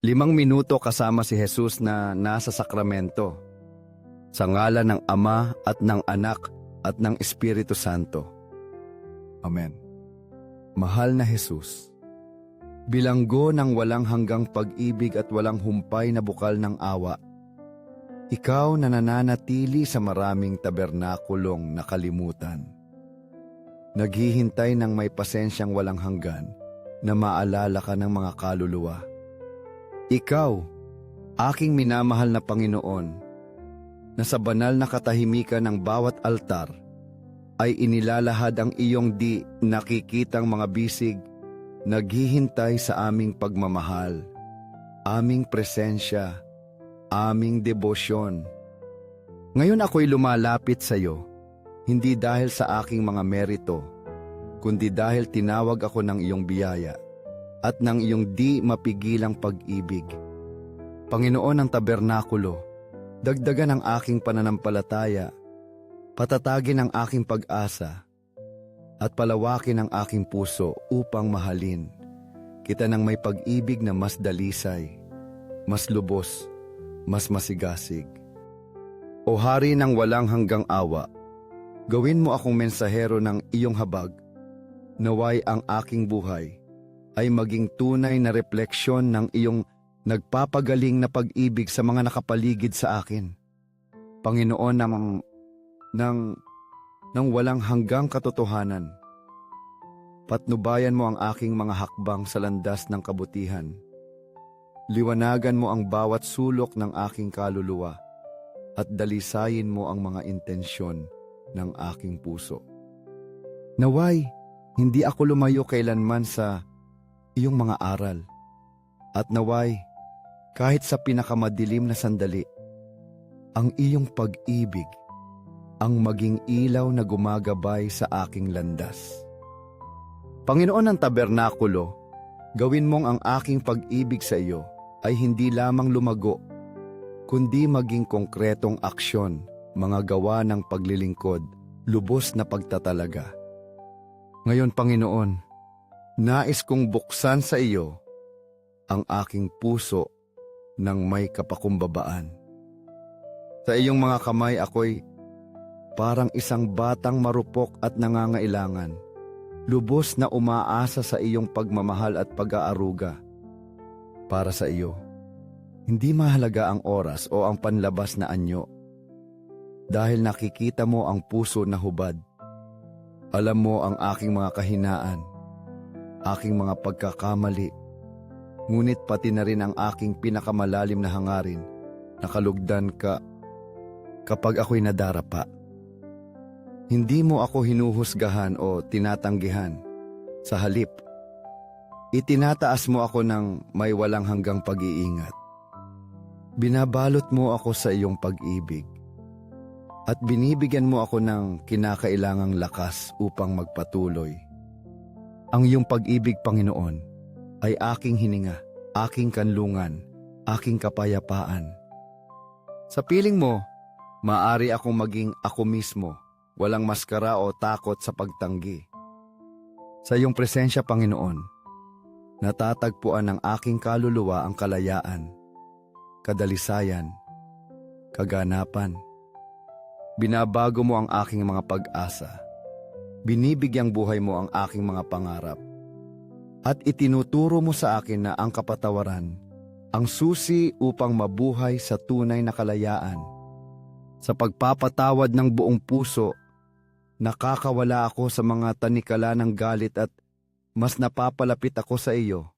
5 minuto kasama si Jesus na nasa sakramento, sa ngalan ng Ama at ng Anak at ng Espiritu Santo. Amen. Mahal na Jesus, bilanggo ng walang hanggang pag-ibig at walang humpay na bukal ng awa, ikaw na nananatili sa maraming tabernakulong nakalimutan. Naghihintay ng may pasensyang walang hanggan na maalala ka ng mga kaluluwa. Ikaw, aking minamahal na Panginoon, na sa banal na katahimikan ng bawat altar ay inilalahad ang iyong di nakikitang mga bisig, naghihintay sa aming pagmamahal, aming presensya, aming debosyon. Ngayon ako'y lumalapit sa iyo, hindi dahil sa aking mga merito, kundi dahil tinawag ako ng iyong biyaya at ng iyong di mapigilang pag-ibig. Panginoon ng tabernakulo, dagdagan ang aking pananampalataya, patatagin ang aking pag-asa, at palawakin ang aking puso upang mahalin kita ng may pag-ibig na mas dalisay, mas lubos, mas masigasig. O Hari ng walang hanggang awa, gawin mo akong mensahero ng iyong habag, naway ang aking buhay ay maging tunay na refleksyon ng iyong nagpapagaling na pag-ibig sa mga nakapaligid sa akin. Panginoon ng walang hanggang katotohanan, patnubayan mo ang aking mga hakbang sa landas ng kabutihan. Liwanagan mo ang bawat sulok ng aking kaluluwa at dalisayin mo ang mga intensyon ng aking puso. Naway, hindi ako lumayo kailanman sa iyong mga aral. At naway, kahit sa pinakamadilim na sandali, ang iyong pag-ibig ang maging ilaw na gumagabay sa aking landas. Panginoon ng tabernakulo, gawin mong ang aking pag-ibig sa iyo ay hindi lamang lumago, kundi maging konkretong aksyon, mga gawa ng paglilingkod, lubos na pagtatalaga. Ngayon, Panginoon, nais kong buksan sa iyo ang aking puso ng may kapakumbabaan. Sa iyong mga kamay ako'y parang isang batang marupok at nangangailangan, lubos na umaasa sa iyong pagmamahal at pag-aaruga. Para sa iyo, hindi mahalaga ang oras o ang panlabas na anyo, dahil nakikita mo ang puso na hubad. Alam mo ang aking mga kahinaan, aking mga pagkakamali, ngunit pati na rin ang aking pinakamalalim na hangarin, nakalugdan ka kapag ako'y nadarapa. Hindi mo ako hinuhusgahan o tinatanggihan. Sa halip, itinataas mo ako ng may walang hanggang pag-iingat. Binabalot mo ako sa iyong pag-ibig at binibigyan mo ako ng kinakailangang lakas upang magpatuloy. Ang iyong pag-ibig, Panginoon, ay aking hininga, aking kanlungan, aking kapayapaan. Sa piling mo, maaari akong maging ako mismo, walang maskara o takot sa pagtanggi. Sa iyong presensya, Panginoon, natatagpuan ng aking kaluluwa ang kalayaan, kadalisayan, kaganapan. Binabago mo ang aking mga pag-asa. Binibigyang buhay mo ang aking mga pangarap. At itinuturo mo sa akin na ang kapatawaran, ang susi upang mabuhay sa tunay na kalayaan. Sa pagpapatawad ng buong puso, nakakawala ako sa mga tanikala ng galit at mas napapalapit ako sa iyo,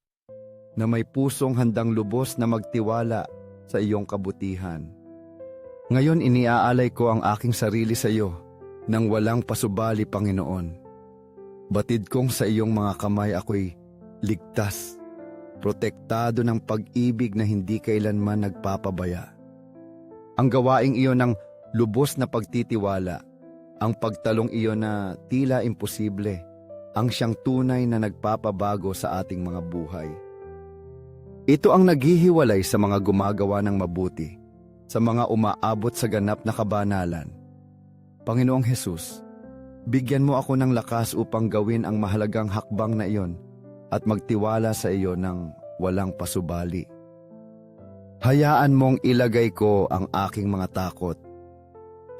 na may pusong handang lubos na magtiwala sa iyong kabutihan. Ngayon iniaalay ko ang aking sarili sa iyo, nang walang pasubali, Panginoon. Batid kong sa iyong mga kamay ako'y ligtas, protektado ng pag-ibig na hindi kailanman nagpapabaya. Ang gawaing iyon ng lubos na pagtitiwala, ang pagtalong iyon na tila imposible, ang siyang tunay na nagpapabago sa ating mga buhay. Ito ang naghihiwalay sa mga gumagawa ng mabuti, sa mga umaabot sa ganap na kabanalan. Panginoong Jesus, bigyan mo ako ng lakas upang gawin ang mahalagang hakbang na iyon at magtiwala sa iyo ng walang pasubali. Hayaan mong ilagay ko ang aking mga takot,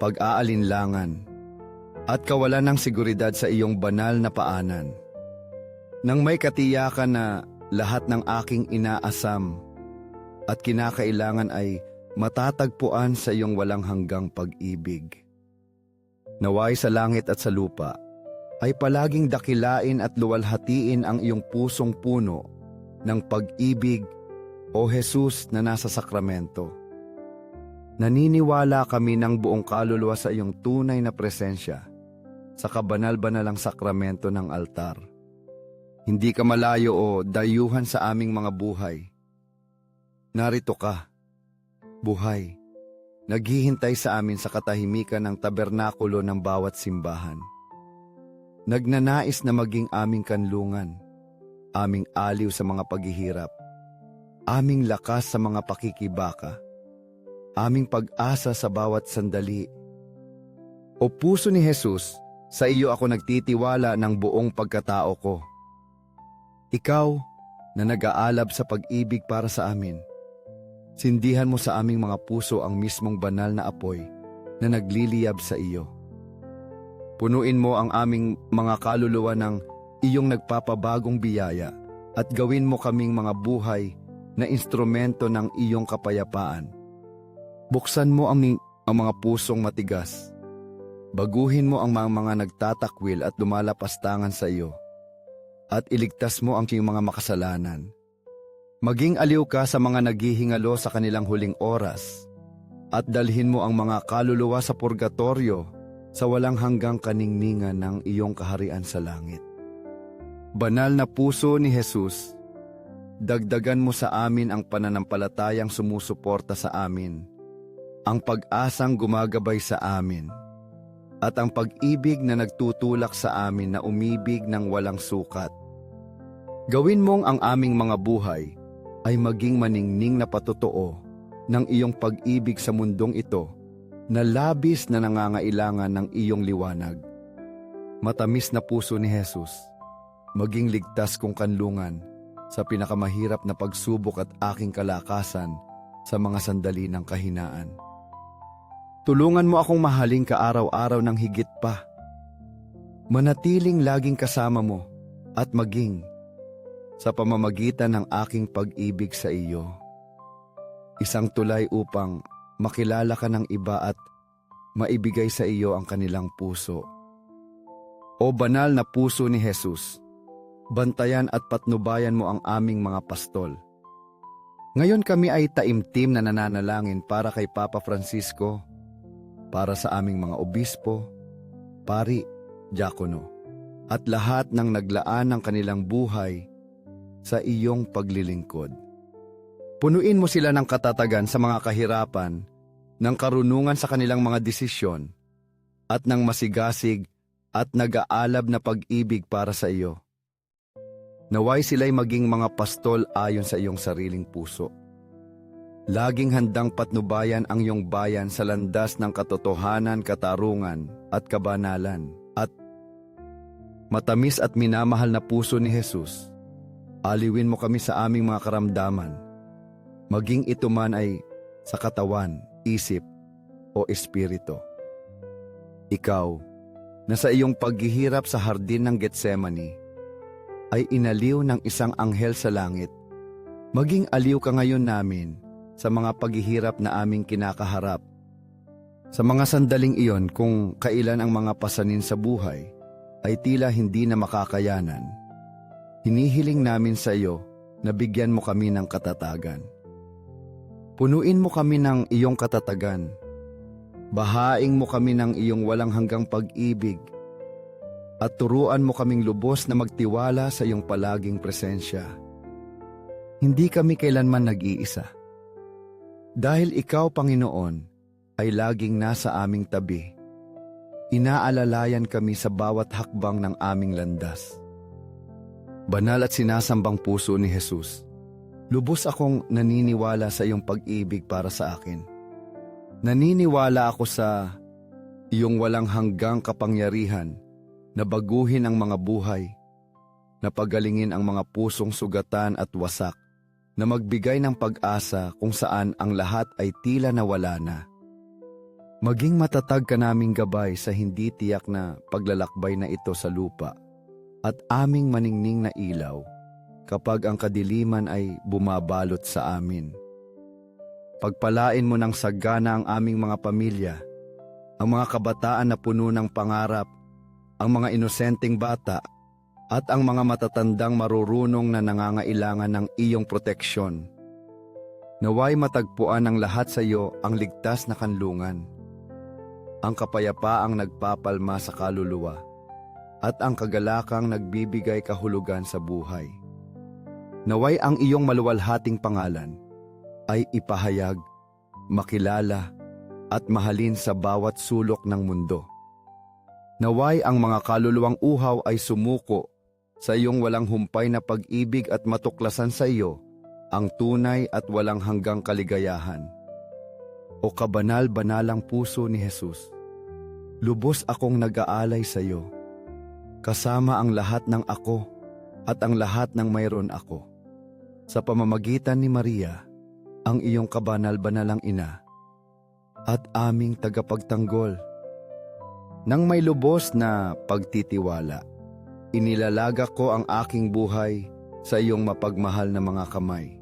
pag-aalinlangan, at kawalan ng seguridad sa iyong banal na paanan. Nang may katiyakan na lahat ng aking inaasam at kinakailangan ay matatagpuan sa iyong walang hanggang pag-ibig. Naway sa langit at sa lupa ay palaging dakilain at luwalhatiin ang iyong pusong puno ng pag-ibig, O Jesus na nasa sakramento. Naniniwala kami ng buong kaluluwa sa iyong tunay na presensya sa kabanal-banalang sakramento ng altar. Hindi ka malayo o dayuhan sa aming mga buhay. Narito ka, buhay, naghihintay sa amin sa katahimikan ng tabernakulo ng bawat simbahan. Nagnanais na maging aming kanlungan, aming aliw sa mga paghihirap, aming lakas sa mga pakikibaka, aming pag-asa sa bawat sandali. O puso ni Jesus, sa iyo ako nagtitiwala ng buong pagkatao ko. Ikaw na nag-aalab sa pag-ibig para sa amin, sindihan mo sa aming mga puso ang mismong banal na apoy na nagliliyab sa iyo. Punuin mo ang aming mga kaluluwa ng iyong nagpapabagong biyaya at gawin mo kaming mga buhay na instrumento ng iyong kapayapaan. Buksan mo ang mga pusong matigas. Baguhin mo ang mga nagtatakwil at lumalapastangan sa iyo. At iligtas mo ang iyong mga makasalanan. Maging aliw ka sa mga naghihingalo sa kanilang huling oras. At dalhin mo ang mga kaluluwa sa purgatorio sa walang hanggang kaningningan ng iyong kaharian sa langit. Banal na puso ni Jesus, dagdagan mo sa amin ang pananampalatayang sumusuporta sa amin, ang pag-asang gumagabay sa amin, at ang pag-ibig na nagtutulak sa amin na umibig ng walang sukat. Gawin mong ang aming mga buhay ay maging maningning na patotoo ng iyong pag-ibig sa mundong ito na labis na nangangailangan ng iyong liwanag. Matamis na puso ni Jesus, maging ligtas kong kanlungan sa pinakamahirap na pagsubok at aking kalakasan sa mga sandali ng kahinaan. Tulungan mo akong mahalin ka araw-araw ng higit pa. Manatiling laging kasama mo at maging sa pamamagitan ng aking pag-ibig sa iyo. Isang tulay upang makilala ka ng iba at maibigay sa iyo ang kanilang puso. O banal na puso ni Jesus, bantayan at patnubayan mo ang aming mga pastol. Ngayon kami ay taimtim na nananalangin para kay Papa Francisco, para sa aming mga obispo, pari, diakono, at lahat ng naglaan ng kanilang buhay sa iyong paglilingkod. Punuin mo sila ng katatagan sa mga kahirapan, ng karunungan sa kanilang mga desisyon, at ng masigasig at nag-aalab na pag-ibig para sa iyo. Naway sila'y maging mga pastol ayon sa iyong sariling puso. Laging handang patnubayan ang iyong bayan sa landas ng katotohanan, katarungan at kabanalan. At matamis at minamahal na puso ni Jesus, aliwin mo kami sa aming mga karamdaman, maging ito man ay sa katawan, isip o espiritu. Ikaw, na sa iyong paghihirap sa hardin ng Getsemani, ay inaliw ng isang anghel sa langit. Maging aliw ka ngayon namin sa mga paghihirap na aming kinakaharap. Sa mga sandaling iyon kung kailan ang mga pasanin sa buhay ay tila hindi na makakayanan, hinihiling namin sa iyo na bigyan mo kami ng katatagan. Punuin mo kami ng iyong katatagan. Bahaing mo kami ng iyong walang hanggang pag-ibig at turuan mo kaming lubos na magtiwala sa iyong palaging presensya. Hindi kami kailanman nag-iisa. Dahil ikaw, Panginoon, ay laging nasa aming tabi. Inaalalayan kami sa bawat hakbang ng aming landas. Banal at sinasambang puso ni Jesus, lubos akong naniniwala sa iyong pag-ibig para sa akin. Naniniwala ako sa iyong walang hanggang kapangyarihan na baguhin ang mga buhay, na pagalingin ang mga pusong sugatan at wasak, na magbigay ng pag-asa kung saan ang lahat ay tila nawala na. Maging matatag ka naming gabay sa hindi tiyak na paglalakbay na ito sa lupa at aming maningning na ilaw kapag ang kadiliman ay bumabalot sa amin. Pagpalain mo ng sagana ang aming mga pamilya, ang mga kabataan na puno ng pangarap, ang mga inosenteng bata, at ang mga matatandang marurunong na nangangailangan ng iyong proteksyon. Naway matagpuan ng lahat sa iyo ang ligtas na kanlungan, ang kapayapaang nagpapalma sa kaluluwa, at ang kagalakang nagbibigay kahulugan sa buhay. Naway ang iyong maluwalhating pangalan ay ipahayag, makilala, at mahalin sa bawat sulok ng mundo. Naway ang mga kaluluwang uhaw ay sumuko sa iyong walang humpay na pag-ibig at matuklasan sa iyo ang tunay at walang hanggang kaligayahan. O kabanal-banalang puso ni Jesus, lubos akong nag-aalay sa iyo, kasama ang lahat ng ako at ang lahat ng mayroon ako. Sa pamamagitan ni Maria, ang iyong kabanal-banalang ina, at aming tagapagtanggol. Nang may lubos na pagtitiwala, inilalaga ko ang aking buhay sa iyong mapagmahal na mga kamay.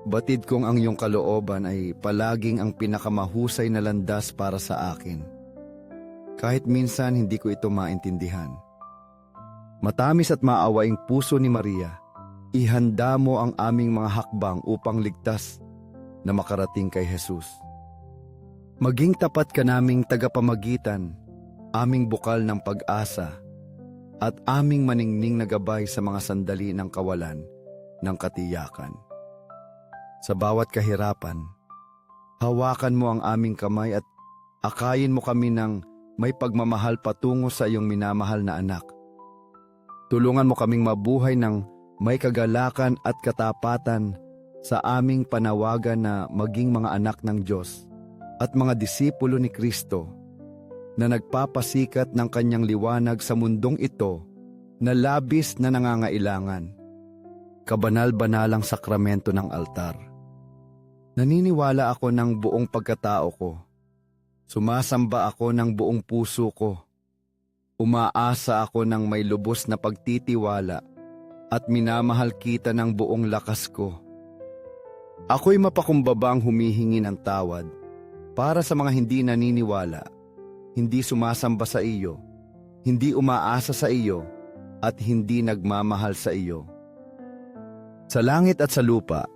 Batid kong ang iyong kalooban ay palaging ang pinakamahusay na landas para sa akin. Kahit minsan hindi ko ito maintindihan. Matamis at maawaing puso ni Maria, ihanda mo ang aming mga hakbang upang ligtas na makarating kay Jesus. Maging tapat ka naming tagapamagitan, aming bukal ng pag-asa, at aming maningning na gabay sa mga sandali ng kawalan ng katiyakan. Sa bawat kahirapan, hawakan mo ang aming kamay at akayin mo kami ng may pagmamahal patungo sa iyong minamahal na anak. Tulungan mo kaming mabuhay ng may kagalakan at katapatan sa aming panawagan na maging mga anak ng Diyos at mga disipulo ni Kristo na nagpapasikat ng kanyang liwanag sa mundong ito na labis na nangangailangan. Kabanal-banalang sakramento ng altar. Naniniwala ako ng buong pagkatao ko. Sumasamba ako ng buong puso ko. Umaasa ako ng may lubos na pagtitiwala at minamahal kita ng buong lakas ko. Ako'y mapakumbabang humihingi ng tawad para sa mga hindi naniniwala, hindi sumasamba sa iyo, hindi umaasa sa iyo, at hindi nagmamahal sa iyo. Sa langit at sa lupa,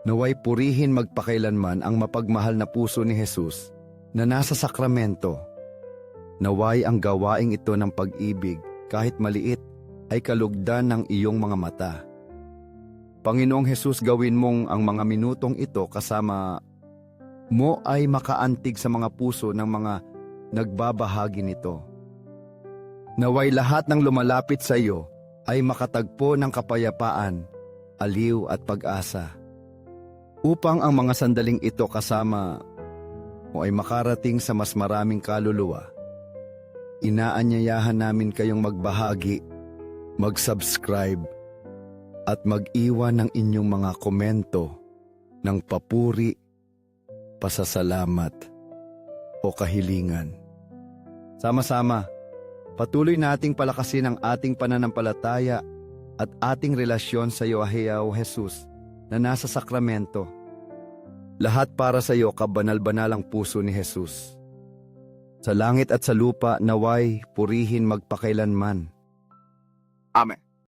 naway purihin magpakailanman ang mapagmahal na puso ni Jesus na nasa sakramento. Naway ang gawaing ito ng pag-ibig, kahit maliit, ay kalugdan ng iyong mga mata. Panginoong Jesus, gawin mong ang mga minutong ito kasama mo ay makaantig sa mga puso ng mga nagbabahagi nito. Naway lahat ng lumalapit sa iyo ay makatagpo ng kapayapaan, aliw at pag-asa. Upang ang mga sandaling ito kasama mo ay makarating sa mas maraming kaluluwa, inaanyayahan namin kayong magbahagi, mag-subscribe, at mag-iwan ng inyong mga komento ng papuri, pasasalamat, o kahilingan. Sama-sama, patuloy nating palakasin ang ating pananampalataya at ating relasyon sa iyo, Hayaw Jesus, na nasa sakramento. Lahat para sa iyo, kabanal-banalang puso ni Jesus. Sa langit at sa lupa, naway purihin magpakailanman. Amen.